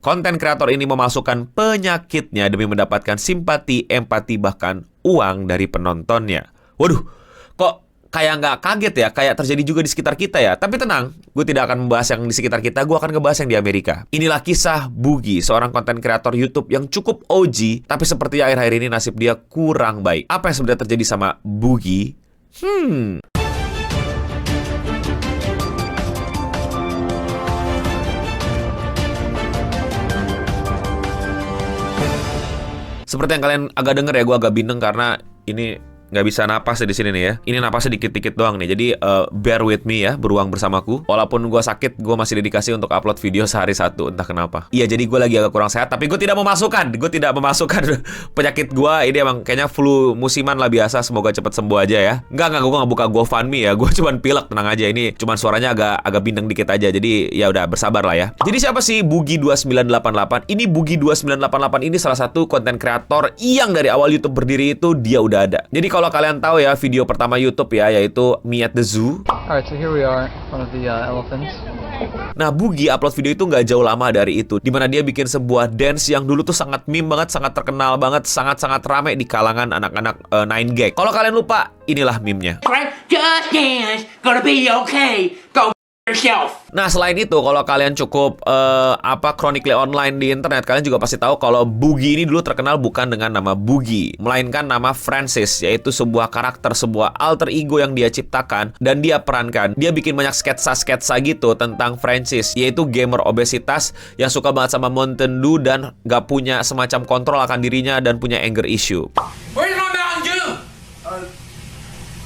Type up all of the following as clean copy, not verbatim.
Konten kreator ini memasukkan penyakitnya demi mendapatkan simpati, empati, bahkan uang dari penontonnya. Waduh, kok kayak nggak kaget ya, kayak terjadi juga di sekitar kita ya. Tapi tenang, gue tidak akan membahas yang di sekitar kita, gue akan ngebahas yang di Amerika. Inilah kisah Boogie, seorang konten kreator YouTube yang cukup OG, tapi seperti akhir-akhir ini nasib dia kurang baik. Apa yang sebenarnya terjadi sama Boogie? Seperti yang kalian agak denger ya, gue agak bindeng karena ini nggak bisa napas di sini nih ya. Ini napasnya dikit-dikit doang nih. Jadi bear with me ya, beruang bersamaku. Walaupun gue sakit, gue masih dedikasi untuk upload video sehari satu, entah kenapa. Iya, jadi gue lagi agak kurang sehat, tapi gue tidak memasukkan penyakit gue. Ini emang kayaknya flu musiman lah biasa. Semoga cepet sembuh aja ya. Enggak, gue nggak buka GoFundMe ya. Gue cuman pilek, tenang aja. Ini cuman suaranya agak bindeng dikit aja. Jadi ya udah, bersabar lah ya. Jadi siapa sih Boogie 2988? Ini Boogie 2988 ini salah satu konten kreator yang dari awal YouTube berdiri itu dia udah ada. Jadi kalau kalian tahu ya, video pertama YouTube ya, yaitu Me at the Zoo. Alright, so here we are in front of the elephants. Nah, Boogie upload video itu nggak jauh lama dari itu, dimana dia bikin sebuah dance yang dulu tuh sangat meme banget, sangat terkenal banget, sangat-sangat rame di kalangan anak-anak 9gag. Kalau kalian lupa, inilah meme-nya. Just dance, gonna be okay. Go yourself. Nah, selain itu, kalau kalian cukup chronically online di internet, kalian juga pasti tahu kalau Boogie ini dulu terkenal bukan dengan nama Boogie, melainkan nama Francis, yaitu sebuah karakter, sebuah alter ego yang dia ciptakan dan dia perankan. Dia bikin banyak sketsa-sketsa gitu tentang Francis, yaitu gamer obesitas yang suka banget sama Mountain Dew dan gak punya semacam kontrol akan dirinya dan punya anger issue. Where's my Mountain Dew?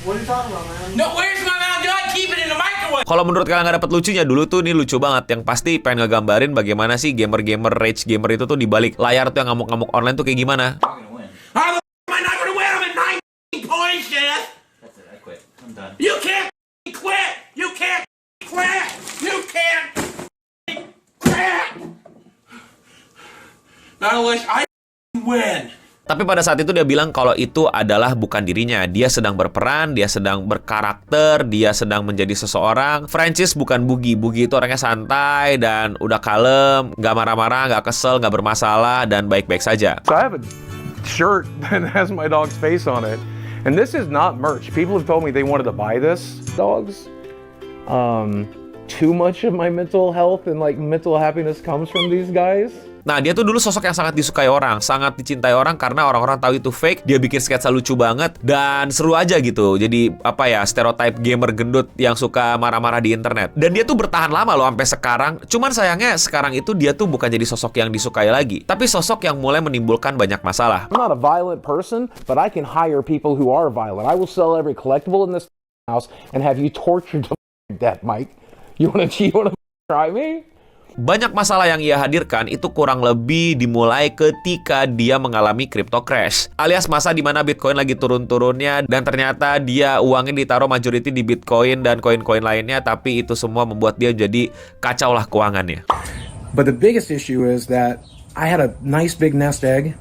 What are you talking about, man? No, where's my Mountain Dew? I keep it in the microwave. Kalau menurut kalian nggak dapet lucunya, dulu tuh ini lucu banget. Yang pasti pengen ngegambarin bagaimana sih gamer-gamer, rage gamer itu tuh di balik layar tuh yang ngamuk-ngamuk online tuh kayak gimana. How the am I not gonna win? I'm at 9 points, Jeff. That's it, I quit. I'm done. You can't quit. You can't quit. You can't quit. Not unless I win. Tapi pada saat itu dia bilang kalau itu adalah bukan dirinya. Dia sedang berperan, dia sedang berkarakter, dia sedang menjadi seseorang. Francis bukan Boogie. Boogie itu orangnya santai dan udah kalem, nggak marah-marah, nggak kesel, nggak bermasalah, dan baik-baik saja. So I have a shirt that has my dog's face on it. And this is not merch. People have told me they wanted to buy this. Dogs. Too much of my mental health and like mental happiness comes from these guys. Nah, dia tuh dulu sosok yang sangat disukai orang, sangat dicintai orang karena orang-orang tahu itu fake. Dia bikin sketsa lucu banget dan seru aja gitu. Jadi apa ya, stereotype gamer gendut yang suka marah-marah di internet. Dan dia tuh bertahan lama loh sampai sekarang. Cuman sayangnya sekarang itu dia tuh bukan jadi sosok yang disukai lagi, tapi sosok yang mulai menimbulkan banyak masalah. I'm not a violent person, but I can hire people who are violent. I will sell every collectible in this house and have you tortured to death, Mike. You wanna try me? Banyak masalah yang ia hadirkan itu kurang lebih dimulai ketika dia mengalami crypto crash, alias masa di mana Bitcoin lagi turun-turunnya dan ternyata dia uangnya ditaruh majority di Bitcoin dan koin-koin lainnya, tapi itu semua membuat dia jadi kacau lah keuangannya. But the biggest issue is that I had a nice big nest egg.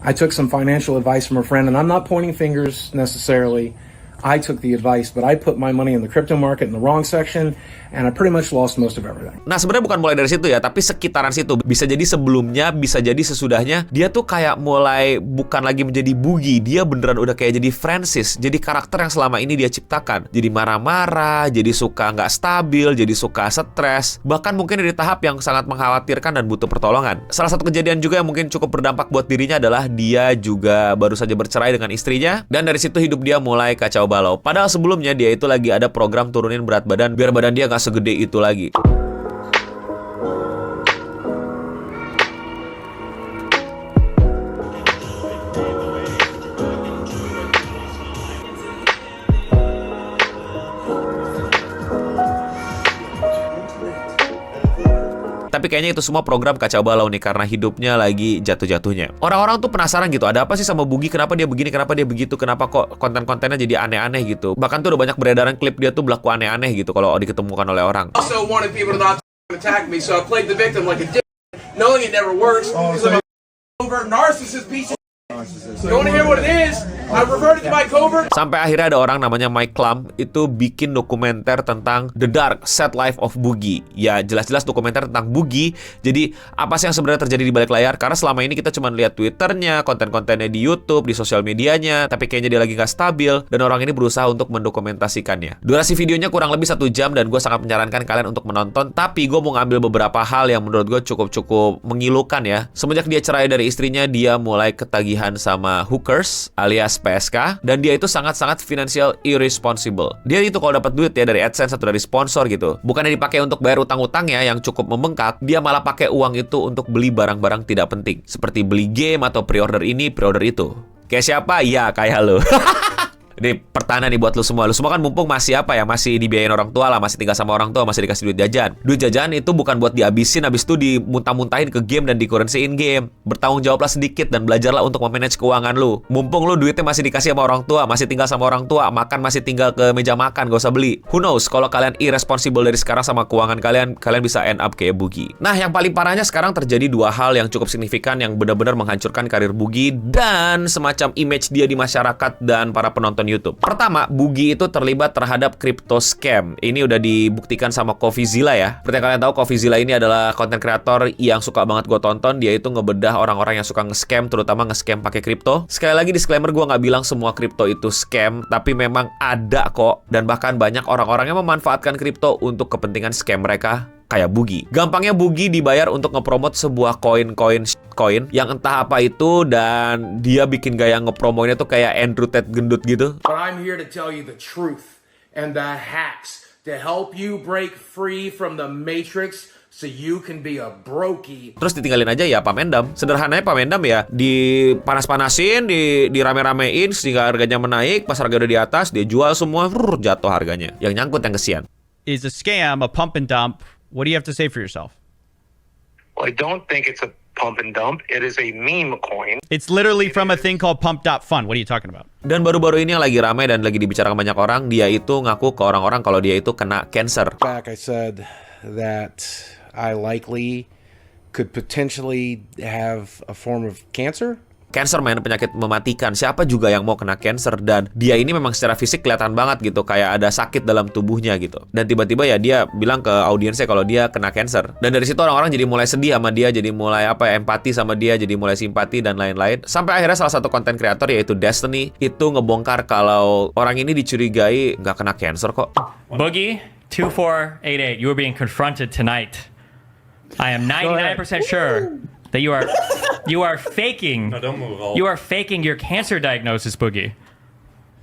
I took some financial advice from a friend, and I'm not pointing fingers necessarily. I took the advice, but I put my money in the crypto market in the wrong section, and I pretty much lost most of everything. Nah, sebenarnya bukan mulai dari situ ya, tapi sekitaran situ. Bisa jadi sebelumnya, bisa jadi sesudahnya. Dia tuh kayak mulai bukan lagi menjadi Boogie, dia beneran udah kayak jadi Francis, jadi karakter yang selama ini dia ciptakan. Jadi marah-marah, jadi suka nggak stabil, jadi suka stres, bahkan mungkin di tahap yang sangat mengkhawatirkan dan butuh pertolongan. Salah satu kejadian juga yang mungkin cukup berdampak buat dirinya adalah dia juga baru saja bercerai dengan istrinya, dan dari situ hidup dia mulai kacau balau. Padahal sebelumnya dia itu lagi ada program turunin berat badan biar badan dia nggak segede itu lagi. Tapi kayaknya itu semua program kacau balau nih karena hidupnya lagi jatuh-jatuhnya. Orang-orang tuh penasaran gitu, ada apa sih sama Boogie? Kenapa dia begini, kenapa dia begitu, kenapa kok konten-kontennya jadi aneh-aneh gitu. Bahkan tuh udah banyak beredaran klip dia tuh berlaku aneh-aneh gitu kalau diketemukan oleh orang. Also wanted people to not attack me, so I played the victim like a dick, knowing it never works. He's like a overt narcissist piece of You want to hear what it is? I reverted to my covert. Sampai akhirnya ada orang namanya Mike Klum itu bikin dokumenter tentang The Dark Sad Life of Boogie. Ya jelas-jelas dokumenter tentang Boogie. Jadi apa sih yang sebenarnya terjadi di balik layar? Karena selama ini kita cuma lihat Twitternya, konten-kontennya di YouTube, di sosial medianya, tapi kayaknya dia lagi nggak stabil dan orang ini berusaha untuk mendokumentasikannya. Durasi videonya kurang lebih 1 jam dan gue sangat menyarankan kalian untuk menonton. Tapi gue mau ngambil beberapa hal yang menurut gue cukup menggilukan ya. Semenjak dia cerai dari istrinya, dia mulai ketagihan sama hookers alias PSK, dan dia itu sangat-sangat financial irresponsible. Dia itu kalau dapat duit ya dari AdSense atau dari sponsor gitu, bukannya dipakai untuk bayar utang-utangnya yang cukup membengkak, dia malah pakai uang itu untuk beli barang-barang tidak penting, seperti beli game atau pre-order ini, pre-order itu. Kayak siapa? Ya, kayak lo. Ini pertanyaan nih buat lu semua. Lu semua kan mumpung masih masih dibiayain orang tua lah, masih tinggal sama orang tua, masih dikasih duit jajan. Duit jajan itu bukan buat dihabisin, habis itu dimuntah-muntahin ke game dan di-currency-in game. Bertanggung jawablah sedikit dan belajarlah untuk memanage keuangan lu. Mumpung lu duitnya masih dikasih sama orang tua, masih tinggal sama orang tua, makan masih tinggal ke meja makan, gak usah beli. Who knows, kalau kalian irresponsible dari sekarang sama keuangan kalian bisa end up kayak Boogie. Nah, yang paling parahnya sekarang terjadi 2 hal yang cukup signifikan yang benar-benar menghancurkan karir Boogie dan semacam image dia di masyarakat dan para penonton YouTube. Pertama, Boogie itu terlibat terhadap crypto scam. Ini udah dibuktikan sama CoffeeZilla ya. Seperti yang kalian tahu, CoffeeZilla ini adalah konten kreator yang suka banget gue tonton. Dia itu ngebedah orang-orang yang suka nge-scam, terutama nge-scam pakai kripto. Sekali lagi disclaimer, gue nggak bilang semua kripto itu scam, tapi memang ada kok. Dan bahkan banyak orang-orang yang memanfaatkan kripto untuk kepentingan scam mereka, kayak Boogie. Gampangnya Boogie dibayar untuk ngepromot sebuah koin yang entah apa itu, dan dia bikin gaya ngepromoinnya tuh kayak Andrew Tate gendut gitu. But I'm here to tell you the truth and the hacks to help you break free from the matrix so you can be a brokey. Terus ditinggalin aja ya Pamendam. Sederhananya Pamendam ya dipanas-panasin, dirame-ramein sehingga harganya menaik. Pas harga udah di atas, dia jual semua, jatuh harganya. Yang nyangkut yang kesian. Is a scam, a pump and dump. What do you have to say for yourself? Well, I don't think it's a pump and dump. It is a meme coin. It's literally from a thing called pump.fun. What are you talking about? Dan baru-baru ini yang lagi ramai dan lagi dibicarakan banyak orang, dia itu ngaku ke orang-orang kalau dia itu kena cancer. Back, I said that I likely could potentially have a form of cancer. Cancer, men, penyakit mematikan. Siapa juga yang mau kena cancer? Dan dia ini memang secara fisik kelihatan banget gitu, kayak ada sakit dalam tubuhnya gitu. Dan tiba-tiba ya dia bilang ke audiensnya kalau dia kena cancer. Dan dari situ orang-orang jadi mulai sedih sama dia, jadi mulai empati sama dia, jadi mulai simpati dan lain-lain. Sampai akhirnya salah satu konten kreator yaitu Destiny itu ngebongkar kalau orang ini dicurigai nggak kena cancer kok. Boogie 2488, you are being confronted tonight. I am 99% sure that you are faking. No, don't move. You are faking your cancer diagnosis, Boogie.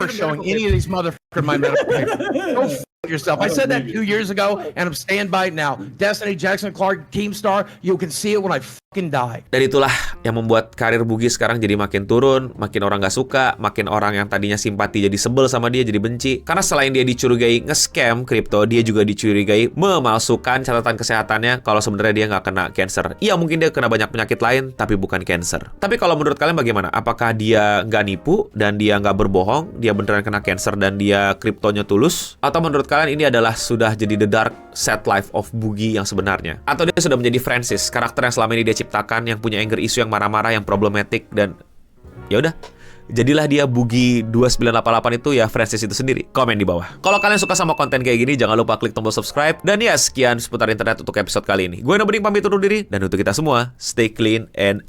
Showing any of these motherfuckers my medical paper. Go f yourself. I said that 2 years ago, and I'm stand by it now. Destiny, Jackson Clark, Keemstar, you can see it when I fucking die. Dan itulah yang membuat karir Boogie sekarang jadi makin turun, makin orang gak suka, makin orang yang tadinya simpati jadi sebel sama dia, jadi benci. Karena selain dia dicurigai nge-scam kripto, dia juga dicurigai memalsukan catatan kesehatannya kalau sebenarnya dia nggak kena cancer. Iya, mungkin dia kena banyak penyakit lain, tapi bukan cancer. Tapi kalau menurut kalian bagaimana? Apakah dia nggak nipu dan dia nggak berbohong, dia beneran kena cancer dan dia kriptonya tulus? Atau menurut kalian ini adalah sudah jadi the dark sad life of Boogie yang sebenarnya? Atau dia sudah menjadi Francis, karakter yang selama ini dia ciptakan, yang punya anger issue, yang marah-marah, yang problematik, dan ya udah, jadilah dia Boogie 2988 itu ya Francis itu sendiri. Komen di bawah. Kalau kalian suka sama konten kayak gini, jangan lupa klik tombol subscribe. Dan ya, sekian seputar internet untuk episode kali ini. Gue Nobeding pamit undur diri, dan untuk kita semua, stay clean and